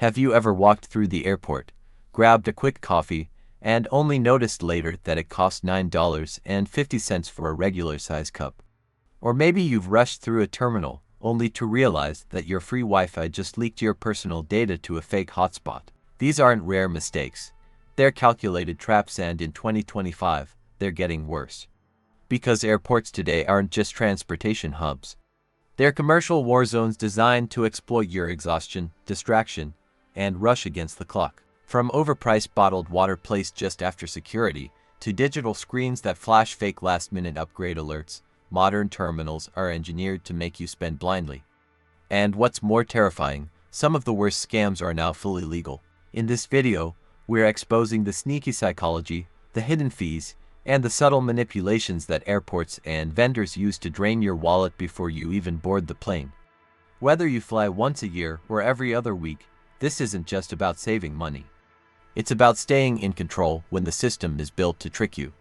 Have you ever walked through the airport, grabbed a quick coffee, and only noticed later that it cost $9.50 for a regular-size cup? Or maybe you've rushed through a terminal, only to realize that your free Wi-Fi just leaked your personal data to a fake hotspot. These aren't rare mistakes. They're calculated traps, and in 2025, they're getting worse. Because airports today aren't just transportation hubs. They're commercial war zones designed to exploit your exhaustion, distraction, and rush against the clock. From overpriced bottled water placed just after security, to digital screens that flash fake last-minute upgrade alerts, modern terminals are engineered to make you spend blindly. And what's more terrifying, some of the worst scams are now fully legal. In this video, we're exposing the sneaky psychology, the hidden fees, and the subtle manipulations that airports and vendors use to drain your wallet before you even board the plane. Whether you fly once a year or every other week, this isn't just about saving money. It's about staying in control when the system is built to trick you.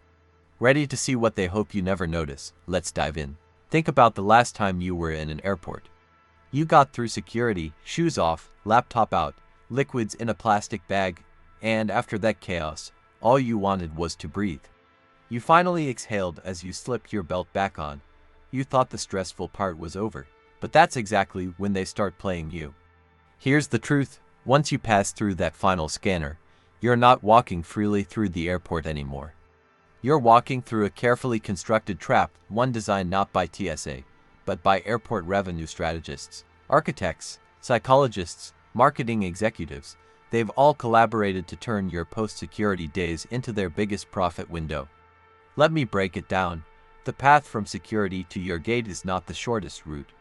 Ready to see what they hope you never notice? Let's dive in. Think about the last time you were in an airport. You got through security, shoes off, laptop out, liquids in a plastic bag, and after that chaos, all you wanted was to breathe. You finally exhaled as you slipped your belt back on. You thought the stressful part was over, but that's exactly when they start playing you. Here's the truth. Once you pass through that final scanner, you're not walking freely through the airport anymore. You're walking through a carefully constructed trap, one designed not by TSA, but by airport revenue strategists, architects, psychologists, marketing executives. They've all collaborated to turn your post-security days into their biggest profit window. Let me break it down. The path from security to your gate is not the shortest route.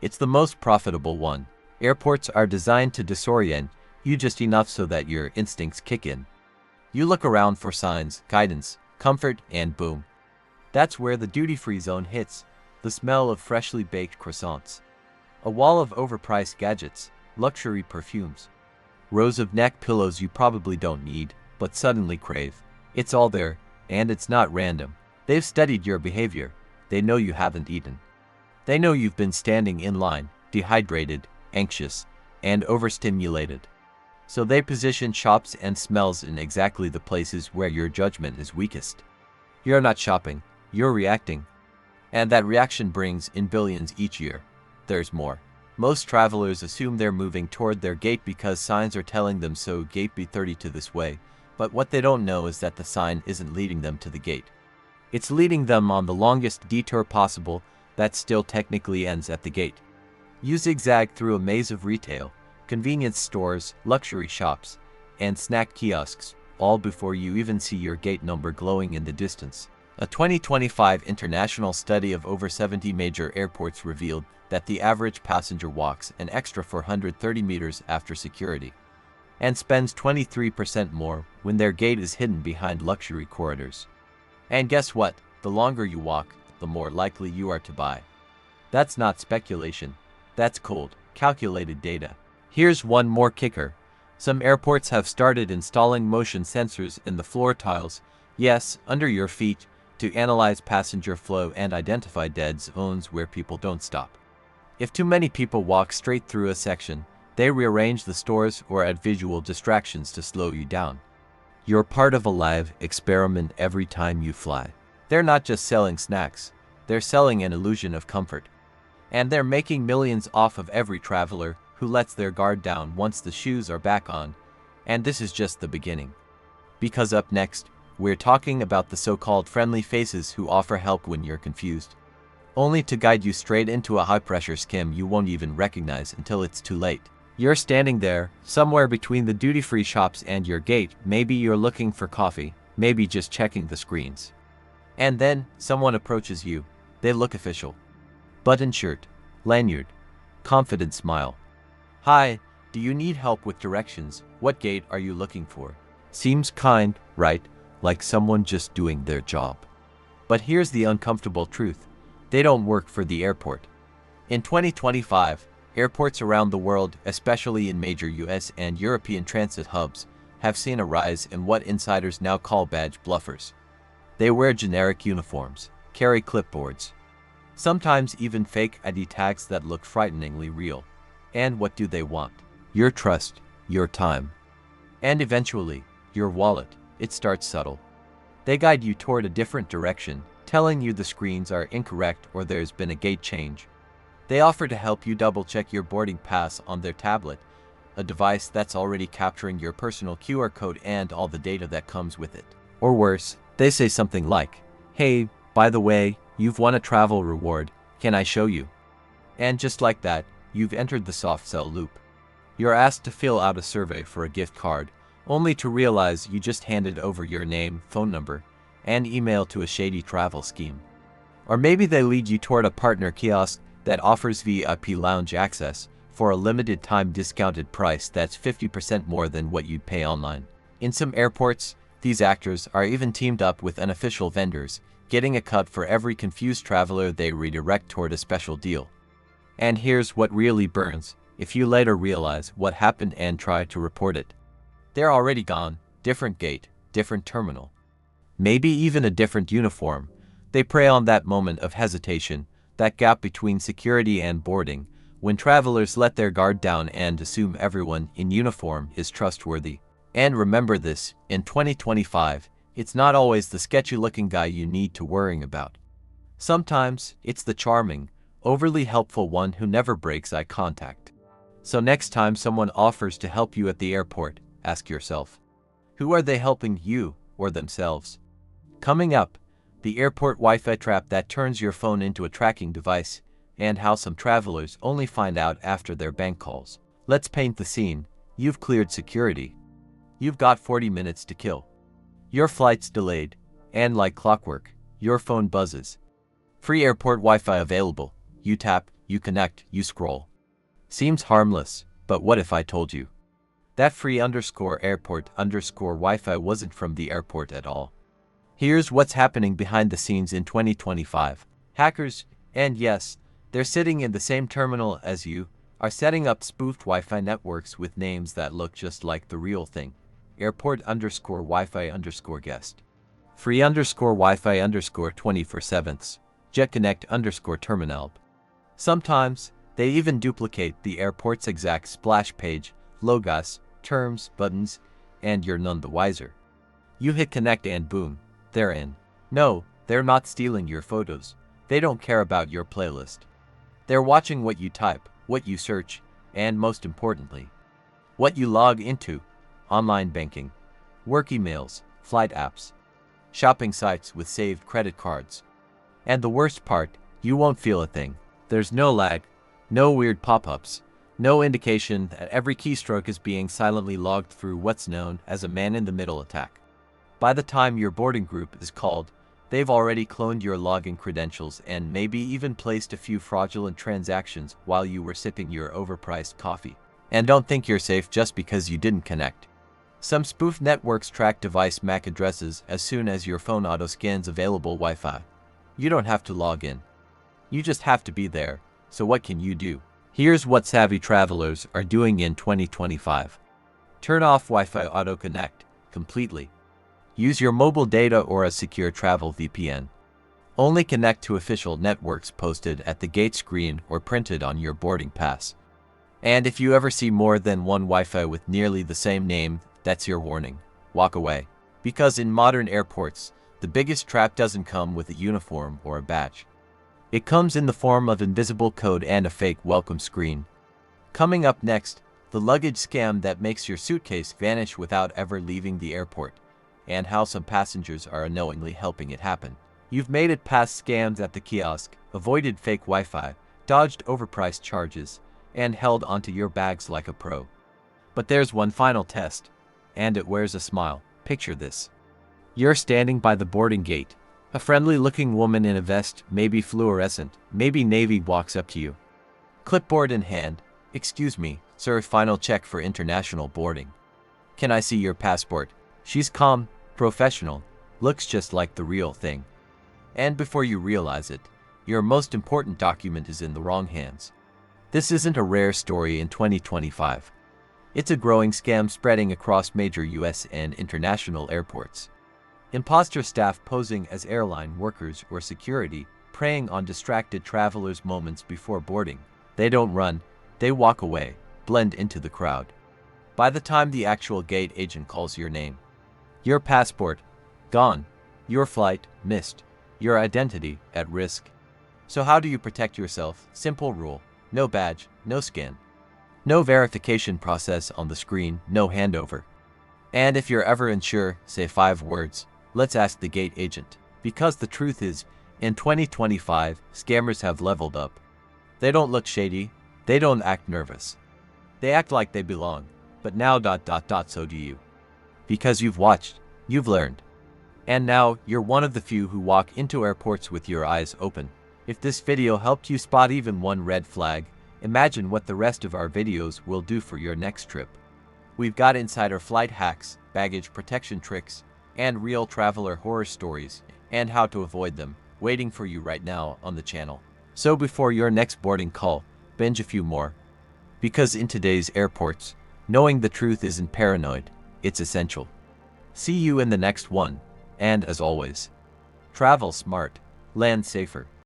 It's the most profitable one. Airports are designed to disorient you just enough so that your instincts kick in. You look around for signs, guidance, comfort, and boom. That's where the duty-free zone hits, the smell of freshly baked croissants. A wall of overpriced gadgets, luxury perfumes. Rows of neck pillows you probably don't need, but suddenly crave. It's all there, and it's not random. They've studied your behavior. They know you haven't eaten. They know you've been standing in line, dehydrated, anxious, and overstimulated. So they position shops and smells in exactly the places where your judgment is weakest. You're not shopping, you're reacting. And that reaction brings in billions each year. There's more. Most travelers assume they're moving toward their gate because signs are telling them so, gate B32 this way, but what they don't know is that the sign isn't leading them to the gate. It's leading them on the longest detour possible that still technically ends at the gate. You zigzag through a maze of retail, convenience stores, luxury shops, and snack kiosks, all before you even see your gate number glowing in the distance. A 2025 international study of over 70 major airports revealed that the average passenger walks an extra 430 meters after security, and spends 23% more when their gate is hidden behind luxury corridors. And guess what? The longer you walk, the more likely you are to buy. That's not speculation. That's cold, calculated data. Here's one more kicker. Some airports have started installing motion sensors in the floor tiles, yes, under your feet, to analyze passenger flow and identify dead zones where people don't stop. If too many people walk straight through a section, they rearrange the stores or add visual distractions to slow you down. You're part of a live experiment every time you fly. They're not just selling snacks, they're selling an illusion of comfort. And they're making millions off of every traveler who lets their guard down once the shoes are back on. And this is just the beginning. Because up next, we're talking about the so-called friendly faces who offer help when you're confused, only to guide you straight into a high-pressure scam you won't even recognize until it's too late. You're standing there, somewhere between the duty-free shops and your gate. Maybe you're looking for coffee, maybe just checking the screens. And then, someone approaches you. They look official. Button shirt, lanyard, confident smile. Hi, do you need help with directions? What gate are you looking for? Seems kind, right? Like someone just doing their job. But here's the uncomfortable truth. They don't work for the airport. In 2025, airports around the world, especially in major US and European transit hubs, have seen a rise in what insiders now call badge bluffers. They wear generic uniforms, carry clipboards, sometimes even fake ID tags that look frighteningly real. And what do they want? Your trust, your time, and eventually, your wallet. It starts subtle. They guide you toward a different direction, telling you the screens are incorrect or there's been a gate change. They offer to help you double-check your boarding pass on their tablet, a device that's already capturing your personal QR code and all the data that comes with it. Or worse, they say something like, "Hey, by the way, you've won a travel reward, can I show you?" And just like that, you've entered the soft sell loop. You're asked to fill out a survey for a gift card, only to realize you just handed over your name, phone number, and email to a shady travel scheme. Or maybe they lead you toward a partner kiosk that offers VIP lounge access for a limited time discounted price that's 50% more than what you'd pay online. In some airports, these actors are even teamed up with unofficial vendors, getting a cut for every confused traveler they redirect toward a special deal. And here's what really burns: if you later realize what happened and try to report it. They're already gone, different gate, different terminal. Maybe even a different uniform. They prey on that moment of hesitation, that gap between security and boarding, when travelers let their guard down and assume everyone in uniform is trustworthy. And remember this, in 2025, it's not always the sketchy-looking guy you need to worry about. Sometimes, it's the charming, overly helpful one who never breaks eye contact. So next time someone offers to help you at the airport, ask yourself, who are they helping, you or themselves? Coming up, the airport Wi-Fi trap that turns your phone into a tracking device, and how some travelers only find out after their bank calls. Let's paint the scene. You've cleared security. You've got 40 minutes to kill. Your flight's delayed, and like clockwork, your phone buzzes. Free airport Wi-Fi available. You tap, you connect, you scroll. Seems harmless, but what if I told you that free_airport_ Wi-Fi wasn't from the airport at all? Here's what's happening behind the scenes in 2025. Hackers, and yes, they're sitting in the same terminal as you, are setting up spoofed Wi-Fi networks with names that look just like the real thing. Airport_Wi-Fi_guest. Free_Wi-Fi 24/7. JetConnect_terminal. Sometimes, they even duplicate the airport's exact splash page, logos, terms, buttons, and you're none the wiser. You hit connect and boom, they're in. No, they're not stealing your photos. They don't care about your playlist. They're watching what you type, what you search, and most importantly, what you log into: online banking, work emails, flight apps, shopping sites with saved credit cards. And the worst part, you won't feel a thing. There's no lag, no weird pop-ups, no indication that every keystroke is being silently logged through what's known as a man-in-the-middle attack. By the time your boarding group is called, they've already cloned your login credentials and maybe even placed a few fraudulent transactions while you were sipping your overpriced coffee. And don't think you're safe just because you didn't connect. Some spoof networks track device MAC addresses as soon as your phone auto-scans available Wi-Fi. You don't have to log in. You just have to be there. So what can you do? Here's what savvy travelers are doing in 2025. Turn off Wi-Fi auto-connect completely. Use your mobile data or a secure travel VPN. Only connect to official networks posted at the gate screen or printed on your boarding pass. And if you ever see more than one Wi-Fi with nearly the same name, that's your warning. Walk away. Because in modern airports, the biggest trap doesn't come with a uniform or a badge. It comes in the form of invisible code and a fake welcome screen. Coming up next, the luggage scam that makes your suitcase vanish without ever leaving the airport, and how some passengers are unknowingly helping it happen. You've made it past scams at the kiosk, avoided fake Wi-Fi, dodged overpriced charges, and held onto your bags like a pro. But there's one final test, and it wears a smile. Picture this. You're standing by the boarding gate. A friendly-looking woman in a vest, maybe fluorescent, maybe navy, walks up to you. Clipboard in hand. "Excuse me, sir, final check for international boarding. Can I see your passport?" She's calm, professional, looks just like the real thing. And before you realize it, your most important document is in the wrong hands. This isn't a rare story in 2025. It's a growing scam spreading across major US and international airports. Imposter staff posing as airline workers or security, preying on distracted travelers moments before boarding. They don't run, they walk away, blend into the crowd. By the time the actual gate agent calls your name, your passport gone, your flight missed, your identity at risk. So how do you protect yourself? Simple rule: no badge, no scan, no verification process on the screen, no handover. And if you're ever unsure, say 5 words: let's ask the gate agent. Because the truth is, in 2025, scammers have leveled up. They don't look shady, they don't act nervous. They act like they belong. But now ... so do you. Because you've watched, you've learned. And now, you're one of the few who walk into airports with your eyes open. If this video helped you spot even one red flag, imagine what the rest of our videos will do for your next trip. We've got insider flight hacks, baggage protection tricks, and real traveler horror stories, and how to avoid them, waiting for you right now on the channel. So before your next boarding call, binge a few more. Because in today's airports, knowing the truth isn't paranoid, it's essential. See you in the next one, and as always, travel smart, land safer.